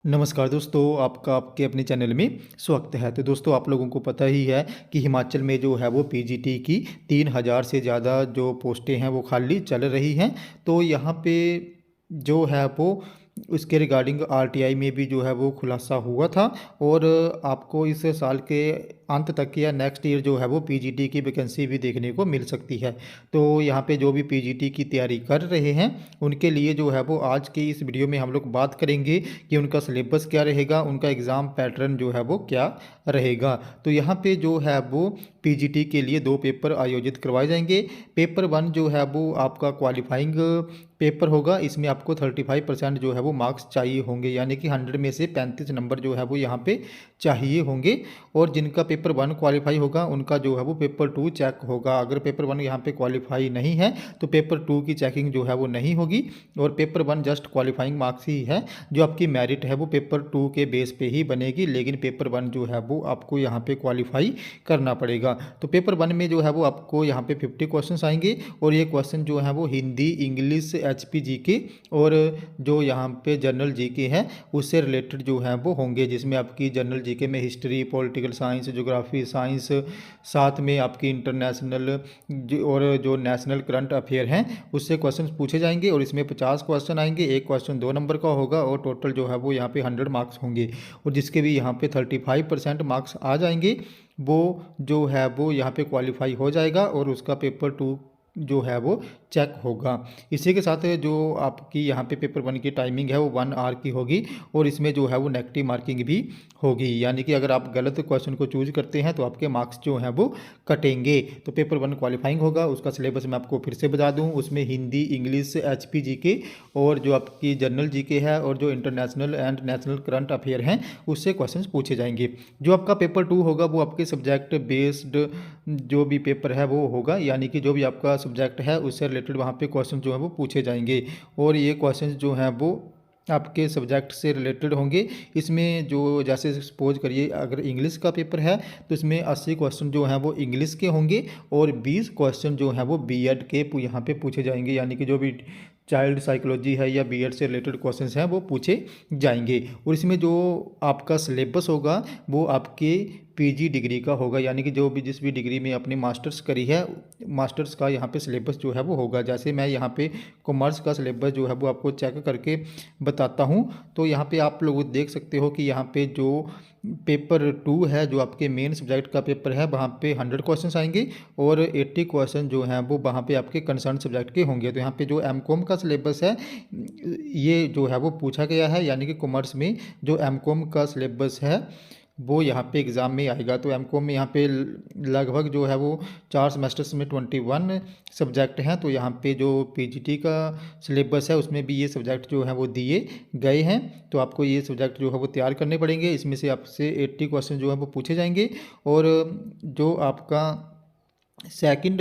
नमस्कार दोस्तों, आपका आपके अपने चैनल में स्वागत है। तो दोस्तों, आप लोगों को पता ही है कि हिमाचल में जो है वो पीजीटी की 3000 से ज़्यादा जो पोस्टें हैं वो खाली चल रही हैं। तो यहाँ पे जो है वो उसके रिगार्डिंग आरटीआई में भी जो है वो खुलासा हुआ था। और आपको इस साल के अंत तक या नेक्स्ट ईयर जो है वो पीजीटी की वैकेंसी भी देखने को मिल सकती है। तो यहाँ पे जो भी पीजीटी की तैयारी कर रहे हैं उनके लिए जो है वो आज की इस वीडियो में हम लोग बात करेंगे कि उनका सिलेबस क्या रहेगा, उनका एग्ज़ाम पैटर्न जो है वो क्या रहेगा। तो यहाँ पे जो है वो पीजीटी के लिए 2 पेपर आयोजित करवाए जाएंगे। पेपर 1 जो है वो आपका क्वालिफाइंग पेपर होगा। इसमें आपको 35% जो है वो मार्क्स चाहिए होंगे, यानी कि 100 में से 35 नंबर जो है वो यहाँ पे चाहिए होंगे। और जिनका पेपर 1 क्वालिफाई होगा उनका जो है वो पेपर 2 चेक होगा। अगर पेपर 1 यहाँ पे क्वालिफाई नहीं है तो पेपर 2 की चेकिंग जो है वो नहीं होगी। और पेपर 1 जस्ट क्वालिफाइंग मार्क्स ही है। जो आपकी मेरिट है वो पेपर 2 के बेस पे ही बनेगी, लेकिन पेपर 1 जो है वो आपको यहाँ पे क्वालिफाई करना पड़ेगा। तो पेपर 1 में जो है वो आपको यहाँ पे 50 क्वेश्चन आएंगे। और ये क्वेश्चन जो है वो हिंदी, इंग्लिश, एचपी जीके और जो यहाँ पे जनरल जीके है उससे रिलेटेड जो है वो होंगे, जिसमें आपकी जनरल जीके में history, political science, geography science, साथ में आपकी इंटरनेशनल और जो नेशनल करंट अफेयर हैं उससे क्वेश्चन पूछे जाएंगे। और इसमें 50 क्वेश्चन आएंगे, एक क्वेश्चन 2 नंबर का होगा और टोटल जो है वो यहाँ पे 100 मार्क्स होंगे। और जिसके भी यहाँ पे 35% मार्क्स आ जाएंगे वो जो है वो यहाँ पे क्वालिफाई हो जाएगा और उसका पेपर 2 जो है वो चेक होगा। इसी के साथ जो आपकी यहाँ पे पेपर 1 की टाइमिंग है वो 1 आवर की होगी। और इसमें जो है वो नेगेटिव मार्किंग भी होगी, यानी कि अगर आप गलत क्वेश्चन को चूज करते हैं तो आपके मार्क्स जो हैं वो कटेंगे। तो पेपर 1 क्वालिफाइंग होगा, उसका सिलेबस मैं आपको फिर से बता दूं। उसमें हिंदी, इंग्लिश, एचपी जीके और जो आपकी जनरल जीके है और जो international and national current affair हैं उससे क्वेश्चन पूछे जाएंगे। जो आपका पेपर 2 होगा वो आपके सब्जेक्ट बेस्ड जो भी पेपर है वो होगा, यानी कि जो भी आपका सब्जेक्ट है उससे रिलेटेड वहाँ पे क्वेश्चन जो है वो पूछे जाएंगे। और ये क्वेश्चन जो हैं वो आपके सब्जेक्ट से रिलेटेड होंगे। इसमें जो जैसे सपोज करिए अगर इंग्लिश का पेपर है तो इसमें 80 क्वेश्चन जो हैं वो इंग्लिश के होंगे और 20 क्वेश्चन जो हैं वो बीएड के यहाँ पे पूछे जाएंगे, यानी कि जो भी चाइल्ड साइकोलॉजी है या बीएड से रिलेटेड क्वेश्चंस हैं वो पूछे जाएंगे। और इसमें जो आपका सिलेबस होगा वो आपके पीजी डिग्री का होगा, यानी कि जो भी जिस भी डिग्री में अपनी मास्टर्स करी है मास्टर्स का यहाँ पे सिलेबस जो है वो होगा। जैसे मैं यहाँ पे कॉमर्स का सिलेबस जो है वो आपको चेक करके बताता हूँ। तो यहाँ पे आप लोग देख सकते हो कि यहाँ पे जो पेपर 2 है जो आपके मेन सब्जेक्ट का पेपर है वहाँ पे 100 क्वेश्चन आएंगे और 80 क्वेश्चन जो हैं वो वहाँ पे आपके कंसर्न सब्जेक्ट के होंगे। तो यहाँ पे जो एमकॉम का सिलेबस है ये जो है वो पूछा गया है, यानी कि कॉमर्स में जो एमकॉम का सिलेबस है वो यहाँ पे एग्ज़ाम में आएगा। तो एमकॉम में यहाँ पे लगभग जो है वो 4 सेमेस्टर्स में 21 सब्जेक्ट हैं। तो यहाँ पे जो पीजीटी का सिलेबस है उसमें भी ये सब्जेक्ट जो हैं वो दिए गए हैं। तो आपको ये सब्जेक्ट जो है वो तैयार करने पड़ेंगे। इसमें से आपसे 80 क्वेश्चन जो है वो पूछे जाएंगे। और जो आपका सेकंड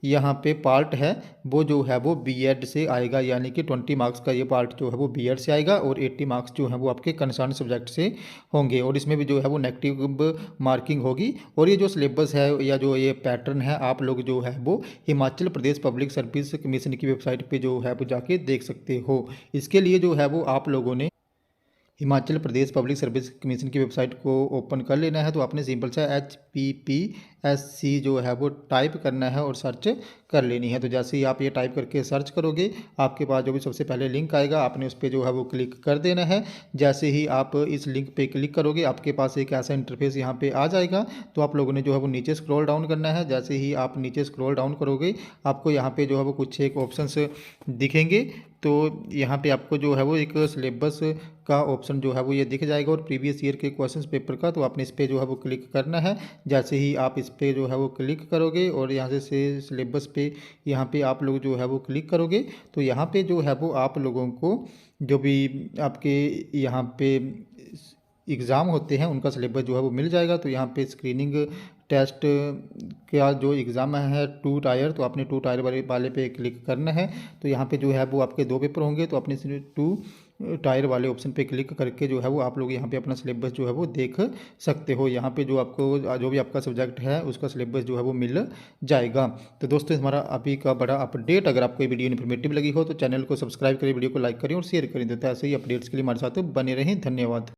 यहाँ पे पार्ट है वो जो है वो बीएड से आएगा, यानी कि 20 मार्क्स का ये पार्ट जो है वो बीएड से आएगा और 80 मार्क्स जो है वो आपके कंसर्न सब्जेक्ट से होंगे। और इसमें भी जो है वो नेगेटिव मार्किंग होगी। और ये जो सिलेबस है या जो ये पैटर्न है आप लोग जो है वो Himachal Pradesh public service commission की वेबसाइट पर जो है वो जाके देख सकते हो। इसके लिए जो है वो आप लोगों ने Himachal Pradesh public service commission की वेबसाइट को ओपन कर लेना है। तो आपने सिंपल सा HPPSC जो है वो टाइप करना है और सर्च कर लेनी है। तो जैसे ही आप ये टाइप करके सर्च करोगे आपके पास जो भी सबसे पहले लिंक आएगा आपने उस पर जो है वो क्लिक कर देना है। जैसे ही आप इस लिंक पे क्लिक करोगे आपके पास एक ऐसा इंटरफेस यहाँ पे आ जाएगा। तो आप लोगों ने जो है वो नीचे स्क्रॉल डाउन करना है। जैसे ही आप नीचे स्क्रॉल डाउन करोगे आपको यहाँ पे जो है वो कुछ एक ऑप्शंस दिखेंगे। तो यहाँ पे आपको जो है वो एक सिलेबस का ऑप्शन जो है वो ये दिख जाएगा और प्रीवियस ईयर के क्वेश्चंस पेपर का। तो आपने इस पर जो है वो क्लिक करना है। जैसे ही आप इस पर जो है वो क्लिक करोगे और यहाँ से सिलेबस पे यहाँ पे आप लोग जो है वो क्लिक करोगे तो यहाँ पे जो है वो आप लोगों को जो भी आपके यहाँ पे एग्ज़ाम होते हैं उनका सिलेबस जो है वो मिल जाएगा। तो यहाँ पे स्क्रीनिंग टेस्ट का जो एग्ज़ाम है 2 टायर, तो आपने 2 टायर वाले पे क्लिक करना है। तो यहाँ पे जो है वो आपके 2 पेपर होंगे। तो आपने 2 टायर वाले ऑप्शन पे क्लिक करके जो है वो आप लोग यहाँ पे अपना सिलेबस जो है वो देख सकते हो। यहाँ पे जो भी आपका सब्जेक्ट है उसका सिलेबस जो है वो मिल जाएगा। तो दोस्तों हमारा अभी का बड़ा अपडेट, अगर आपको ये वीडियो इन्फॉर्मेटिव लगी हो तो चैनल को सब्सक्राइब करें, वीडियो को लाइक करें और शेयर करें। तो ऐसे ही अपडेट्स के लिए हमारे साथ बने रहें। धन्यवाद।